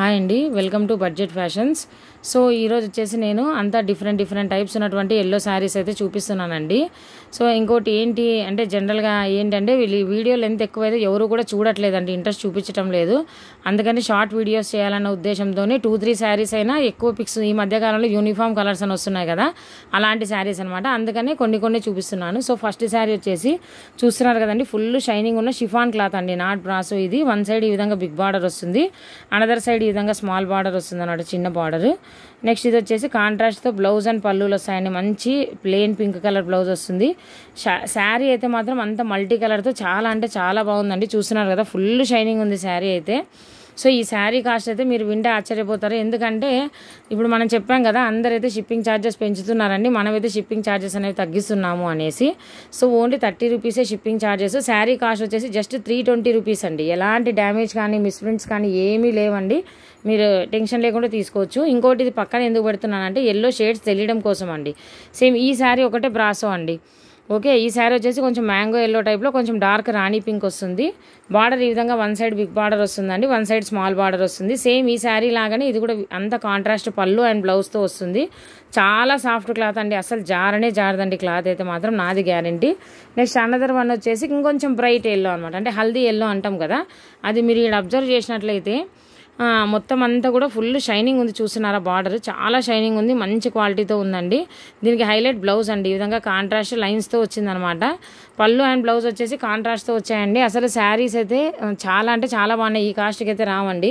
Hi అండి, welcome to budget fashions. So ఈరోజు వచ్చేసి నేను అంతా డిఫరెంట్ టైప్స్ ఉన్నటువంటి ఎల్లో శారీస్ అయితే చూపిస్తున్నానండి. సో ఇంకోటి ఏంటి అంటే జనరల్గా ఏంటంటే వీళ్ళు వీడియో లెంత్ ఎక్కువైతే ఎవరు కూడా చూడట్లేదండి, ఇంట్రెస్ట్ చూపించడం లేదు. అందుకని షార్ట్ వీడియోస్ చేయాలన్న ఉద్దేశంతోనే 2-3 శారీస్ అయినా ఎక్కువ పిక్స్ ఈ మధ్యకాలంలో యూనిఫామ్ కలర్స్ అని వస్తున్నాయి కదా, అలాంటి శారీస్ అనమాట. అందుకని కొన్ని చూపిస్తున్నాను. సో ఫస్ట్ శారీ వచ్చేసి చూస్తున్నారు కదండి, ఫుల్ షైనింగ్ ఉన్న షిఫాన్ క్లాత్ అండి, నాట్ బ్రాసో. ఇది వన్ సైడ్ ఈ విధంగా బిగ్ బార్డర్ వస్తుంది, అనదర్ సైడ్ ఈ విధంగా స్మాల్ బార్డర్ వస్తుంది అన్నమాట, చిన్న బార్డర్. నెక్స్ట్ ఇది వచ్చేసి కాంట్రాస్ట్తో బ్లౌజ్ అండ్ పళ్ళులు వస్తాయండి, మంచి ప్లెయిన్ పింక్ కలర్ బ్లౌజ్ వస్తుంది. శారీ అయితే మాత్రం అంత మల్టీ కలర్తో చాలా అంటే చాలా బాగుందండి. చూస్తున్నారు కదా, ఫుల్ షైనింగ్ ఉంది శారీ అయితే. సో ఈ శారీ కాస్ట్ అయితే మీరు వింటే ఆశ్చర్యపోతారు, ఎందుకంటే ఇప్పుడు మనం చెప్పాం కదా అందరైతే షిప్పింగ్ ఛార్జెస్ పెంచుతున్నారండి, మనమైతే షిప్పింగ్ ఛార్జెస్ అనేవి తగ్గిస్తున్నాము అనేసి. సో ఓన్లీ 30 రూపీసే షిప్పింగ్ ఛార్జెస్. శారీ కాస్ట్ వచ్చేసి జస్ట్ 320 రూపీస్ అండి. ఎలాంటి డ్యామేజ్ కానీ మిస్ప్రింట్స్ కానీ ఏమీ లేవండి, మీరు టెన్షన్ లేకుండా తీసుకోవచ్చు. ఇంకోటి ఇది పక్కన ఎందుకు పెడుతున్నానంటే ఎల్లో షేడ్స్ తెలియడం కోసం అండి. సేమ్ ఈ శారీ ఒకటే బ్రాసో అండి. ఓకే, ఈ శారీ వచ్చేసి కొంచెం మ్యాంగో ఎల్లో టైప్లో కొంచెం డార్క్ రాణి పింక్ వస్తుంది. బార్డర్ ఈ విధంగా వన్ సైడ్ బిగ్ బార్డర్ వస్తుందండి, వన్ సైడ్ స్మాల్ బార్డర్ వస్తుంది. సేమ్ ఈ శారీ లాగానే ఇది కూడా అంత కాంట్రాస్ట్ పళ్ళు అండ్ బ్లౌజ్తో వస్తుంది. చాలా సాఫ్ట్ క్లాత్ అండి, అసలు జారదండి క్లాత్ అయితే మాత్రం, నాది గ్యారంటీ. నెక్స్ట్ అనదర్ వన్ వచ్చేసి ఇంకొంచెం బ్రైట్ ఎల్లో అనమాట, అంటే హల్దీ ఎల్లో అంటాం కదా, అది మీరు ఇక్కడ అబ్జర్వ్ చేసినట్లయితే మొత్తం అంతా కూడా ఫుల్ షైనింగ్ ఉంది. చూస్తున్నారా, బార్డర్ చాలా షైనింగ్ ఉంది, మంచి క్వాలిటీతో ఉందండి. దీనికి హైలైట్ బ్లౌజ్ అండి, ఈ విధంగా కాంట్రాస్ట్ లైన్స్తో వచ్చిందనమాట. పళ్ళు అండ్ బ్లౌజ్ వచ్చేసి కాంట్రాస్ట్తో వచ్చాయండి. అసలు శారీస్ అయితే చాలా అంటే చాలా బాగున్నాయి, ఈ కాస్ట్కి అయితే రావండి.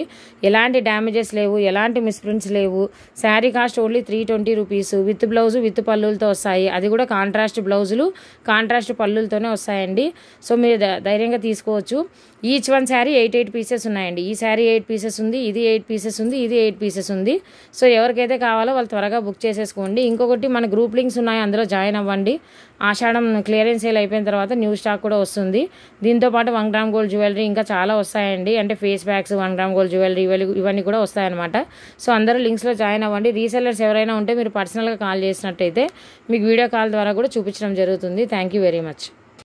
ఎలాంటి డ్యామేజెస్ లేవు, ఎలాంటి మిస్ప్రింట్స్ లేవు. Sari cost only 320 rupees, with blouse with పళ్ళులతో వస్తాయి. అది కూడా కాంట్రాస్ట్ బ్లౌజులు కాంట్రాస్ట్ పళ్ళులతోనే వస్తాయండి. సో మీరు ధైర్యంగా తీసుకోవచ్చు. ఈచ్ వన్ శారీ 8 పీసెస్ ఉన్నాయండి. ఈ శారీ 8 పీసెస్ ఉంది, ఇది 8 పీసెస్ ఉంది, ఇది 8 పీసెస్ ఉంది. సో ఎవరికైతే కావాలో వాళ్ళు త్వరగా బుక్ చేసేసుకోండి. ఇంకొకటి మన గ్రూప్ లింక్స్ ఉన్నాయి, అందులో జాయిన్ అవ్వండి. ఆషాఢం క్లియరెన్స్ సేల్ అయిపోయిన తర్వాత న్యూ స్టాక్ కూడా వస్తుంది. దీంతోపాటు 1 గ్రామ్ గోల్డ్ జ్యువెలరీ ఇంకా చాలా వస్తాయండి, అంటే face packs, 1 gram gold jewellery ఇవన్నీ కూడా వస్తాయన్నమాట. సో అందరూ లింక్స్లో జాయిన్ అవ్వండి. రీసెల్లర్స్ ఎవరైనా ఉంటే మీరు పర్సనల్గా కాల్ చేసినట్టయితే మీకు వీడియో కాల్ ద్వారా కూడా చూపించడం జరుగుతుంది. Thank you very much.